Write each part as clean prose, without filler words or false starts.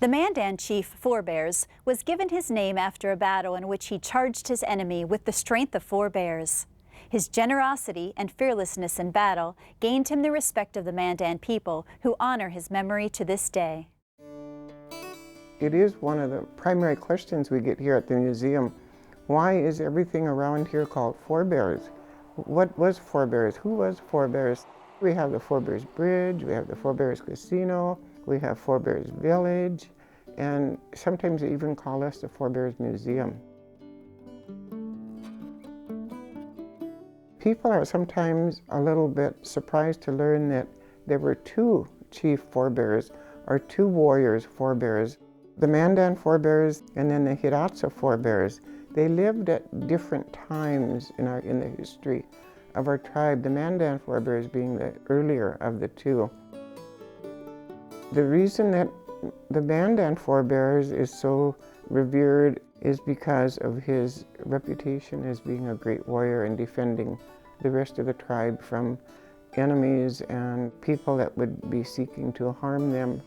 The Mandan chief Forebears was given his name after a battle in which he charged his enemy with the strength of 4 bears. His generosity and fearlessness in battle gained him the respect of the Mandan people, who honor his memory to this day. It is one of the primary questions we get here at the museum. Why is everything around here called Forebears? What was Forebears? Who was Forebears? We have the Forebears Bridge, we have the Forebears Casino, we have Forebears Village, and sometimes they even call us the Forebears Museum. People are sometimes a little bit surprised to learn that there were 2 chief forebears, or 2 warriors forebears. The Mandan forebears and then the Hidatsa forebears. They lived at different times in the history of our tribe, the Mandan forebears being the earlier of the 2. The reason that the Mandan forebears is so revered is because of his reputation as being a great warrior and defending the rest of the tribe from enemies and people that would be seeking to harm them.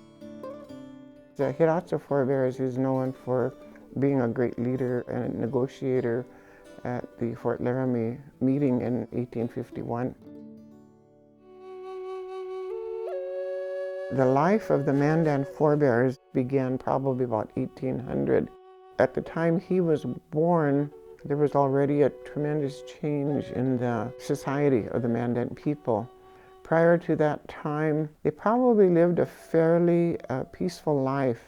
The Hidatsa forebears is known for being a great leader and negotiator at the Fort Laramie meeting in 1851. The life of the Mandan forebears began probably about 1800. At the time he was born, there was already a tremendous change in the society of the Mandan people. Prior to that time, they probably lived a fairly peaceful life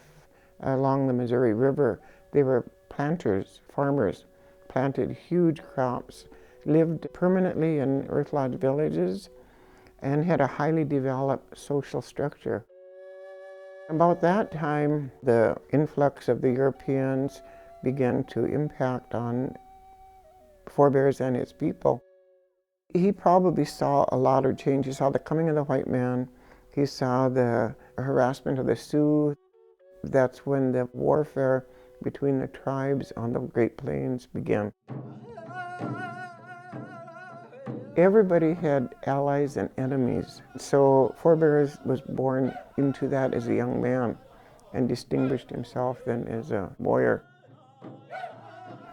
along the Missouri River. They were planters, farmers, planted huge crops, lived permanently in earth lodge villages, and had a highly developed social structure. About that time, the influx of the Europeans began to impact on Forebears and its people. He probably saw a lot of change. He saw the coming of the white man. He saw the harassment of the Sioux. That's when the warfare between the tribes on the Great Plains began. Everybody had allies and enemies. So Forebears was born into that as a young man and distinguished himself then as a warrior.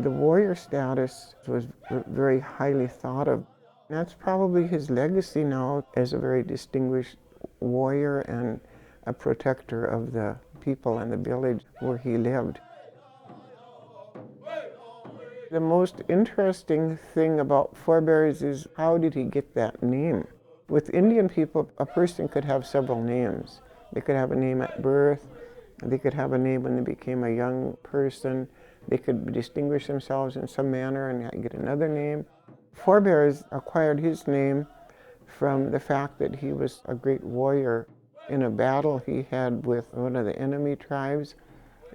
The warrior status was very highly thought of. That's probably his legacy now as a very distinguished warrior and a protector of the people and the village where he lived. The most interesting thing about Forebears is how did he get that name? With Indian people, a person could have several names. They could have a name at birth, they could have a name when they became a young person, they could distinguish themselves in some manner and get another name. Forebears acquired his name from the fact that he was a great warrior. In a battle he had with one of the enemy tribes,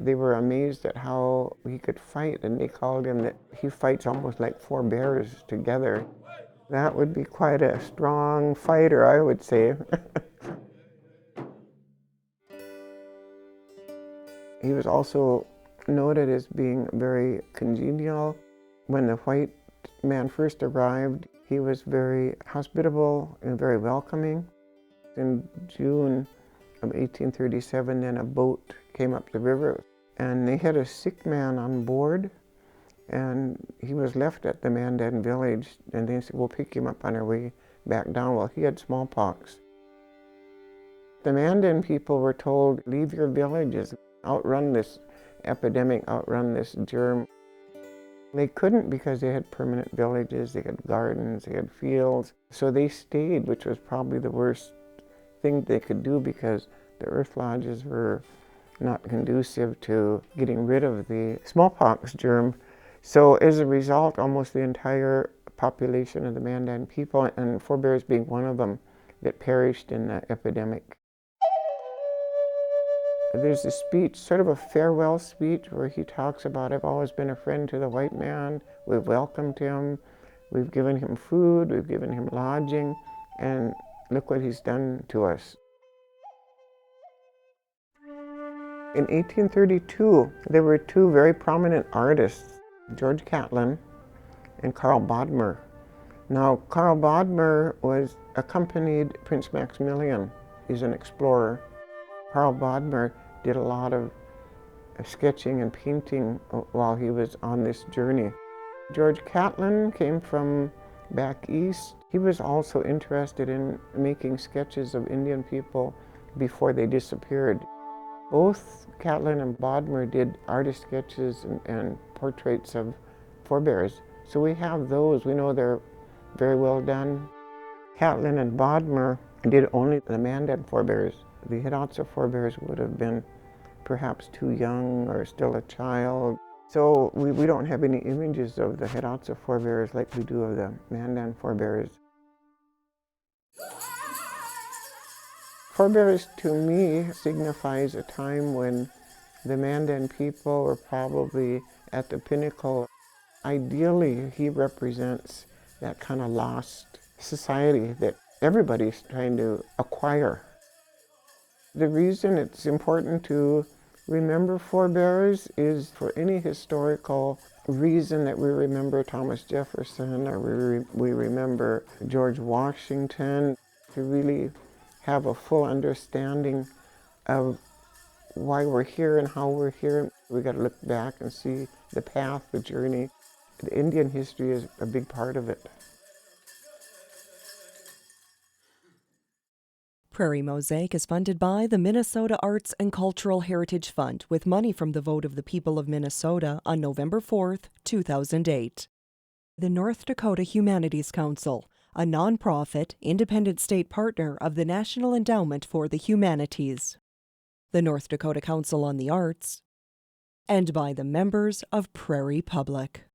they were amazed at how he could fight, and they called him that he fights almost like 4 bears together. That would be quite a strong fighter, I would say. He was also noted as being very congenial. When the white man first arrived, he was very hospitable and very welcoming. In June of 1837, then a boat came up the river, and they had a sick man on board, and he was left at the Mandan village, and they said, we'll pick him up on our way back down. Well, he had smallpox. The Mandan people were told, leave your villages, outrun this epidemic, outrun this germ. They couldn't because they had permanent villages, they had gardens, they had fields, so they stayed, which was probably the worst thing they could do because the earth lodges were not conducive to getting rid of the smallpox germ. So as a result, almost the entire population of the Mandan people, and Forebears being one of them, that perished in the epidemic. There's a speech, sort of a farewell speech, where he talks about, I've always been a friend to the white man, we've welcomed him, we've given him food, we've given him lodging, and look what he's done to us. In 1832, there were 2 very prominent artists, George Catlin and Carl Bodmer. Now, Carl Bodmer accompanied Prince Maximilian. He's an explorer. Carl Bodmer did a lot of sketching and painting while he was on this journey. George Catlin came from back east. He was also interested in making sketches of Indian people before they disappeared. Both Catlin and Bodmer did artist sketches and portraits of forebears. So we have those. We know they're very well done. Catlin and Bodmer did only the Mandan forebears. The Hidatsa forebears would have been perhaps too young or still a child. So we don't have any images of the Hidatsa forebears like we do of the Mandan forebears. Forebears to me signifies a time when the Mandan people were probably at the pinnacle. Ideally, he represents that kind of lost society that everybody's trying to acquire. The reason it's important to remember forebears is for any historical reason that we remember Thomas Jefferson or we remember George Washington, to really have a full understanding of why we're here and how we're here. We got to look back and see the path, the journey. The Indian history is a big part of it. Prairie Mosaic is funded by the Minnesota Arts and Cultural Heritage Fund with money from the vote of the people of Minnesota on November 4th, 2008. The North Dakota Humanities Council, a nonprofit, independent state partner of the National Endowment for the Humanities. The North Dakota Council on the Arts, and by the members of Prairie Public.